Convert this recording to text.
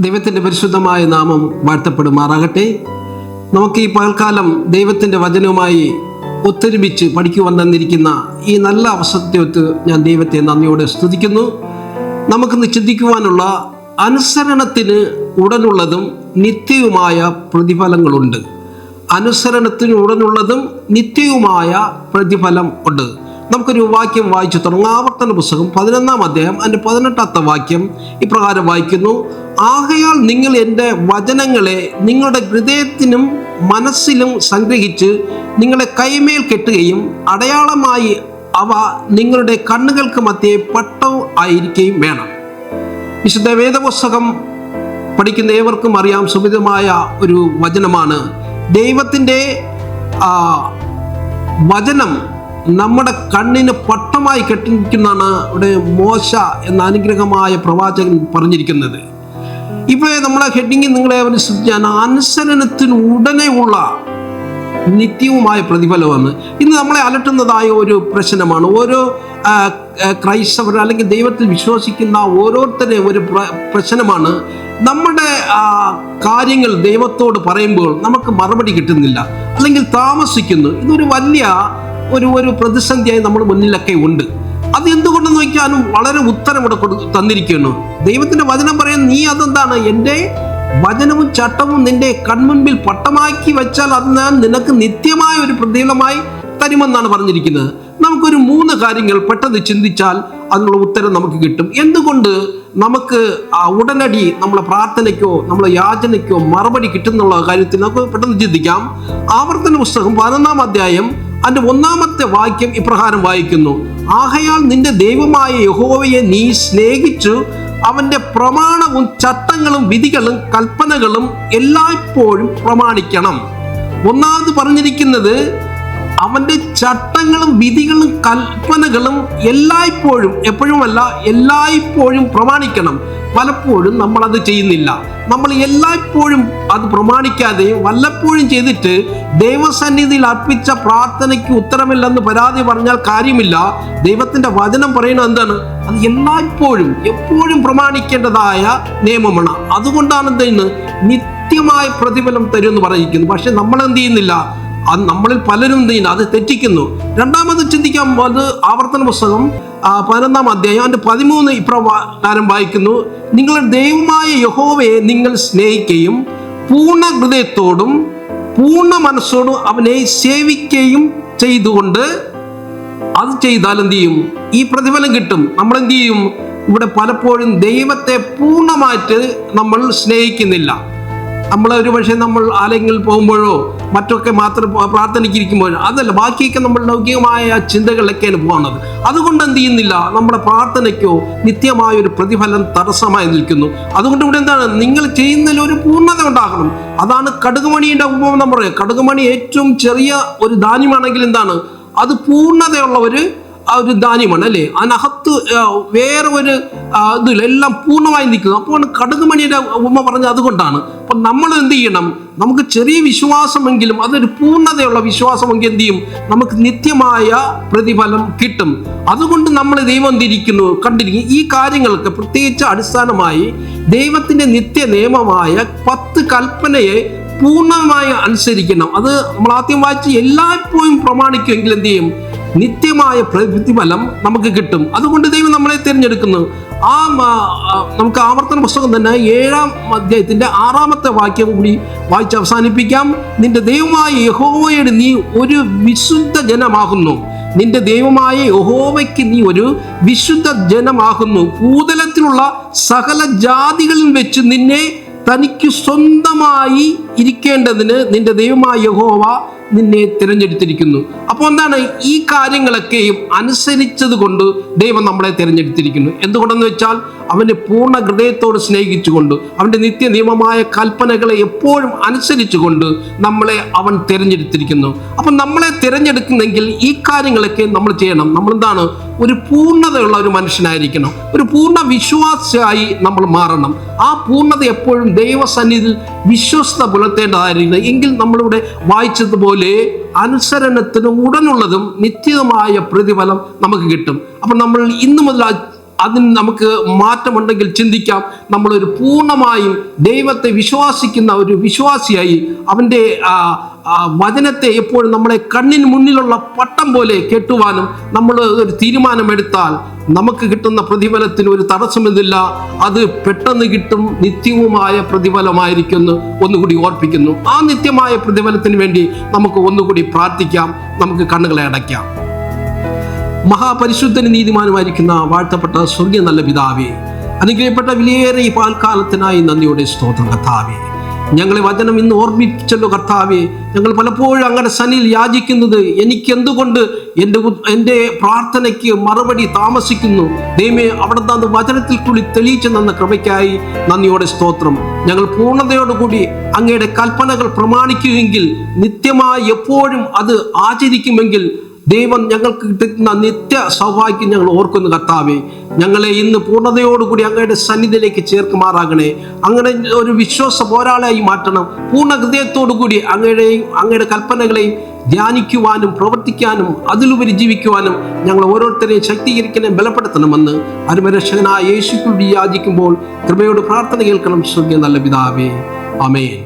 ദൈവത്തിൻ്റെ പരിശുദ്ധമായ നാമം വാഴ്ത്തപ്പെടുമാറാകട്ടെ. നമുക്ക് ഈ പകൽക്കാലം ദൈവത്തിൻ്റെ വചനവുമായി ഒത്തൊരുമിച്ച് പഠിക്കുവാൻ തന്നിരിക്കുന്ന ഈ നല്ല അവസരത്തെ ഞാൻ ദൈവത്തെ നന്ദിയോടെ സ്തുതിക്കുന്നു. നമുക്കിന്ന് ചിന്തിക്കുവാനുള്ള അനുസരണത്തിന് ഉടനുള്ളതും നിത്യവുമായ പ്രതിഫലങ്ങളുണ്ട്. അനുസരണത്തിന് ഉടനുള്ളതും നിത്യവുമായ പ്രതിഫലം ഉണ്ട്. നമുക്കൊരു വാക്യം വായിച്ചു തുടങ്ങാം. ആവർത്തന പുസ്തകം 11-ാം അധ്യായം അതിൻ്റെ 18-ാമത്തെ വാക്യം ഇപ്രകാരം വായിക്കുന്നു: ആകയാൽ നിങ്ങൾ എൻ്റെ വചനങ്ങളെ നിങ്ങളുടെ ഹൃദയത്തിനും മനസ്സിലും സംഗ്രഹിച്ച് നിങ്ങളെ കൈമേൽ കെട്ടുകയും അടയാളമായി അവ നിങ്ങളുടെ കണ്ണുകൾക്ക് മധ്യേ പട്ടവും ആയിരിക്കുകയും വേണം. വിശുദ്ധ വേദപുസ്തകം പഠിക്കുന്ന ഏവർക്കും അറിയാം, സുഭിതമായ ഒരു വചനമാണ്. ദൈവത്തിൻ്റെ വചനം നമ്മുടെ കണ്ണിന് പട്ടമായി കെട്ടിരിക്കുന്നതാണ് ഇവിടെ മോശ എന്ന അനുഗ്രഹമായ പ്രവാചകൻ പറഞ്ഞിരിക്കുന്നത്. ഇപ്പോൾ നമ്മളെ ഹെഡിങ് നിങ്ങളെ ശ്രദ്ധിച്ചാൽ അനുസരണത്തിന് ഉടനെ ഉള്ള നിത്യവുമായ പ്രതിഫലമാണ്. ഇന്ന് നമ്മളെ അലട്ടുന്നതായ ഒരു പ്രശ്നമാണ്. ഓരോ ക്രൈസ്തവർ അല്ലെങ്കിൽ ദൈവത്തിൽ വിശ്വസിക്കുന്ന ഓരോരുത്തരെയും ഒരു പ്രശ്നമാണ്. നമ്മുടെ കാര്യങ്ങൾ ദൈവത്തോട് പറയുമ്പോൾ നമുക്ക് മറുപടി കിട്ടുന്നില്ല, അല്ലെങ്കിൽ താമസിക്കുന്നു. ഇതൊരു വലിയ ഒരു പ്രതിസന്ധിയായി നമ്മുടെ മുന്നിലൊക്കെ ഉണ്ട്. അത് എന്തുകൊണ്ടെന്ന് വയ്ക്കാനും വളരെ ഉത്തരം ഇവിടെ തന്നിരിക്കുന്നു. ദൈവത്തിന്റെ വചനം പറയുന്നത്, നീ അതെന്താണ്, എൻ്റെ വചനവും ചട്ടവും നിന്റെ കൺമുൻപിൽ പട്ടമാക്കി വെച്ചാൽ അത് ഞാൻ നിനക്ക് നിത്യമായ ഒരു പ്രതിഫലമായി തരുമെന്നാണ് പറഞ്ഞിരിക്കുന്നത്. നമുക്കൊരു 3 കാര്യങ്ങൾ പെട്ടെന്ന് ചിന്തിച്ചാൽ അതിനുള്ള ഉത്തരം നമുക്ക് കിട്ടും. എന്തുകൊണ്ട് നമുക്ക് ഉടനടി നമ്മളെ പ്രാർത്ഥനയ്ക്കോ നമ്മളെ യാചനയ്ക്കോ മറുപടി കിട്ടുന്നുള്ള കാര്യത്തിൽ നമുക്ക് പെട്ടെന്ന് ചിന്തിക്കാം. ആവർത്തന പുസ്തകം 11-ാം അധ്യായം അതിൻ്റെ 1-ാമത്തെ വാക്യം ഇപ്രകാരം വായിക്കുന്നു: ആകയാൽ നിന്റെ ദൈവമായ യഹോവയെ നീ സ്നേഹിച്ചു അവൻ്റെ പ്രമാണവും ചട്ടങ്ങളും വിധികളും കൽപ്പനകളും എല്ലായ്പ്പോഴും പ്രമാണിക്കണം. ഒന്നാമത് പറഞ്ഞിരിക്കുന്നത് അവൻ്റെ ചട്ടങ്ങളും വിധികളും കൽപ്പനകളും എല്ലായ്പ്പോഴും, എപ്പോഴുമല്ല എല്ലായ്പ്പോഴും പ്രമാണിക്കണം. പലപ്പോഴും നമ്മളത് ചെയ്യുന്നില്ല. നമ്മൾ എല്ലായ്പ്പോഴും അത് പ്രമാണിക്കാതെ വല്ലപ്പോഴും ചെയ്തിട്ട് ദൈവസന്നിധിയിൽ അർപ്പിച്ച പ്രാർത്ഥനയ്ക്ക് ഉത്തരമില്ലെന്ന് പരാതി പറഞ്ഞാൽ കാര്യമില്ല. ദൈവത്തിൻ്റെ വചനം പറയുന്നത് എന്താണ്? അത് എല്ലായ്പ്പോഴും എപ്പോഴും പ്രമാണിക്കേണ്ടതായ നിയമമാണ്. അതുകൊണ്ടാണ് എന്തെന്ന് നിത്യമായ പ്രതിഫലം തരുമെന്ന് പറഞ്ഞിരിക്കുന്നു. പക്ഷെ നമ്മളെന്ത് ചെയ്യുന്നില്ല? അത് നമ്മളിൽ പലരും എന്ത് ചെയ്യുന്നു? അത് തെറ്റിക്കുന്നു. രണ്ടാമത് ചിന്തിക്കാൻ അത് ആവർത്തന പുസ്തകം 11-ാം അധ്യായം അതിൻ്റെ 13 ഇപ്രകാരം വായിക്കുന്നു: നിങ്ങളുടെ ദൈവമായ യഹോവയെ നിങ്ങൾ സ്നേഹിക്കുകയും പൂർണ്ണ ഹൃദയത്തോടും പൂർണ്ണ മനസ്സോടും അവനെ സേവിക്കുകയും ചെയ്തുകൊണ്ട് അത് ചെയ്താൽ എന്ത് ചെയ്യും? ഈ പ്രതിഫലം കിട്ടും. നമ്മളെന്ത് ചെയ്യും? ഇവിടെ പലപ്പോഴും ദൈവത്തെ പൂർണ്ണമായിട്ട് നമ്മൾ സ്നേഹിക്കുന്നില്ല. ഒരു പക്ഷേ നമ്മൾ ആരെങ്കിലും പോകുമ്പോഴോ മറ്റൊക്കെ മാത്രം പ്രാർത്ഥനയ്ക്കിരിക്കുമ്പോഴോ അതല്ല, ബാക്കിയൊക്കെ നമ്മൾ ലൗകികമായ ചിന്തകളിലേക്കാണ് പോകുന്നത്. അതുകൊണ്ട് എന്ത് ചെയ്യുന്നില്ല? നമ്മുടെ പ്രാർത്ഥനയ്ക്കോ നിത്യമായ ഒരു പ്രതിഫലം തടസ്സമായി നിൽക്കുന്നു. അതുകൊണ്ട് ഇവിടെ എന്താണ്? നിങ്ങൾ ചെയ്യുന്നതിൽ ഒരു പൂർണ്ണത ഉണ്ടാകണം. അതാണ് കടുകുമണിയുടെ ഉപമ. നമ്മൾ പറയുക, കടുകുമണി ഏറ്റവും ചെറിയ ഒരു ധാന്യമാണെങ്കിൽ എന്താണ്? അത് പൂർണ്ണതയുള്ള ഒരു ധാന്യമാണ്, അല്ലേ? അതിനകത്ത് വേറെ ഒരു ഇതില്ല, എല്ലാം പൂർണ്ണമായി നിൽക്കുന്നു. അപ്പോൾ കടുകുമണിയുടെ ഉമ്മ പറഞ്ഞത് അതുകൊണ്ടാണ്. അപ്പം നമ്മൾ എന്ത് ചെയ്യണം? നമുക്ക് ചെറിയ വിശ്വാസമെങ്കിലും അതൊരു പൂർണ്ണതയുള്ള വിശ്വാസമെങ്കിൽ എന്ത് ചെയ്യും? നമുക്ക് നിത്യമായ പ്രതിഫലം കിട്ടും. അതുകൊണ്ട് നമ്മൾ ദൈവം കണ്ടിരിക്കും ഈ കാര്യങ്ങൾക്ക് പ്രത്യേകിച്ച് അടിസ്ഥാനമായി ദൈവത്തിൻ്റെ നിത്യ നിയമമായ 10 കൽപ്പനയെ പൂർണ്ണമായി അനുസരിക്കണം. അത് നമ്മൾ ആദ്യം വായിച്ച് എല്ലായ്പ്പോഴും പ്രമാണിക്കുമെങ്കിൽ എന്ത് ചെയ്യും? നിത്യമായ പ്രതിഫലം നമുക്ക് കിട്ടും. അതുകൊണ്ട് ദൈവം നമ്മളെ തിരഞ്ഞെടുക്കുന്നു. നമുക്ക് ആവർത്തന പുസ്തകം തന്നെ 7-ാം അധ്യായത്തിൻ്റെ 6-ാമത്തെ വാക്യം കൂടി വായിച്ച് അവസാനിപ്പിക്കാം. നിന്റെ ദൈവമായ യഹോവയുടെ നീ ഒരു വിശുദ്ധ ജനമാകുന്നു. നിന്റെ ദൈവമായ യഹോവയ്ക്ക് നീ ഒരു വിശുദ്ധ ജനമാകുന്നു. ഭൂതലത്തിലുള്ള സകല ജാതികളിൽ വെച്ച് നിന്നെ തനിക്ക് സ്വന്തമായി ഇരിക്കേണ്ടതിന് നിന്റെ ദൈവമായ യഹോവ നിന്നെ തിരഞ്ഞെടുത്തിരിക്കുന്നു. അപ്പോൾ എന്താണ്? ഈ കാര്യങ്ങളൊക്കെയും അനുസരിച്ചത് കൊണ്ട് ദൈവം നമ്മളെ തിരഞ്ഞെടുത്തിരിക്കുന്നു. എന്തുകൊണ്ടെന്ന് വെച്ചാൽ അവനെ പൂർണ്ണ ഹൃദയത്തോട് സ്നേഹിച്ചുകൊണ്ട് അവൻ്റെ നിത്യ നിയമമായ കൽപ്പനകളെ എപ്പോഴും അനുസരിച്ചുകൊണ്ട് നമ്മളെ അവൻ തിരഞ്ഞെടുത്തിരിക്കുന്നു. അപ്പം നമ്മളെ തിരഞ്ഞെടുക്കുന്നെങ്കിൽ ഈ കാര്യങ്ങളൊക്കെ നമ്മൾ ചെയ്യണം. നമ്മളെന്താണ്? ഒരു പൂർണ്ണതയുള്ള ഒരു മനുഷ്യനായിരിക്കണം. ഒരു പൂർണ്ണ വിശ്വാസിയായി നമ്മൾ മാറണം. ആ പൂർണ്ണത എപ്പോഴും ദൈവസന്നിധിയിൽ വിശ്വസ്ത പുലർത്തേണ്ടതായിരിക്കണം. എങ്കിൽ നമ്മളിവിടെ വായിച്ചതുപോലെ അനുസരണത്തിന് ഉടനുള്ളതും നിത്യമായ പ്രതിഫലം നമുക്ക് കിട്ടും. അപ്പം നമ്മൾ ഇന്നു മുതൽ അതിന് നമുക്ക് മാറ്റമുണ്ടെങ്കിൽ ചിന്തിക്കാം. നമ്മളൊരു പൂർണ്ണമായും ദൈവത്തെ വിശ്വസിക്കുന്ന ഒരു വിശ്വാസിയായി അവൻ്റെ വചനത്തെ എപ്പോഴും നമ്മളെ കണ്ണിന് മുന്നിലുള്ള പട്ടം പോലെ കെട്ടുവാനും നമ്മൾ ഒരു തീരുമാനമെടുത്താൽ നമുക്ക് കിട്ടുന്ന പ്രതിഫലത്തിന് ഒരു തടസ്സമില്ല. അത് പെട്ടെന്ന് കിട്ടും, നിത്യവുമായ പ്രതിഫലമായിരിക്കുന്നു ഒന്നുകൂടി ഓർപ്പിക്കുന്നു. ആ നിത്യമായ പ്രതിഫലത്തിന് വേണ്ടി നമുക്ക് ഒന്നുകൂടി പ്രാർത്ഥിക്കാം. നമുക്ക് കണ്ണുകളെ അടയ്ക്കാം. മഹാപരിശുദ്ധനും നീതിമാനുമായിരിക്കുന്ന വാഴ്ത്തപ്പെട്ട സ്വർഗീയ നല്ല പിതാവേ, അനുഗ്രഹിക്കപ്പെട്ട വിലയേറെ ഈ പാൽക്കാലത്തിനായി നന്ദിയോടെ സ്തോത്രം കർത്താവേ. ഞങ്ങളെ വചനം ഇന്ന് ഓർമ്മിപ്പിച്ചല്ലോ കർത്താവേ. ഞങ്ങൾ പലപ്പോഴും അങ്ങയുടെ സന്നിധിയിൽ യാചിക്കുന്നത് എനിക്കെന്തുകൊണ്ട് എൻ്റെ പ്രാർത്ഥനയ്ക്ക് മറുപടി താമസിക്കുന്നു. ദൈവമേ, അവിടുന്ന് വചനത്തിൽ കൂടി തെളിയിച്ചു തന്ന കൃപയ്ക്കായി നന്ദിയോടെ സ്തോത്രം. ഞങ്ങൾ പൂർണ്ണതയോടുകൂടി അങ്ങയുടെ കൽപ്പനകൾ പ്രമാണിക്കുമെങ്കിൽ, നിത്യമായി എപ്പോഴും അത് ആചരിക്കുമെങ്കിൽ ദൈവം ഞങ്ങൾക്ക് കിട്ടുന്ന നിത്യ സൗഭാഗ്യം ഞങ്ങൾ ഓർക്കുന്നു കർത്താവേ. ഞങ്ങളെ ഇന്ന് പൂർണ്ണതയോടുകൂടി അങ്ങയുടെ സന്നിധിയിലേക്ക് ചേർക്കുമാറാകണേ. അങ്ങനെ ഒരു വിശ്വാസ പോരാളിയായി മാറ്റണം. പൂർണ്ണ ഹൃദയത്തോടുകൂടി അങ്ങയുടെ കൽപ്പനകളെയും ധ്യാനിക്കുവാനും പ്രവർത്തിക്കാനും അതിലുപരി ജീവിക്കുവാനും ഞങ്ങൾ ഓരോരുത്തരെയും ശക്തീകരിക്കണം, ബലപ്പെടുത്തണമെന്ന് അരുമരക്ഷകനായ യേശുക്കൂടി യാചിക്കുമ്പോൾ കൃപയോട് പ്രാർത്ഥന കേൾക്കണം. സ്വർഗീയ നല്ല പിതാവേ, ആമേൻ.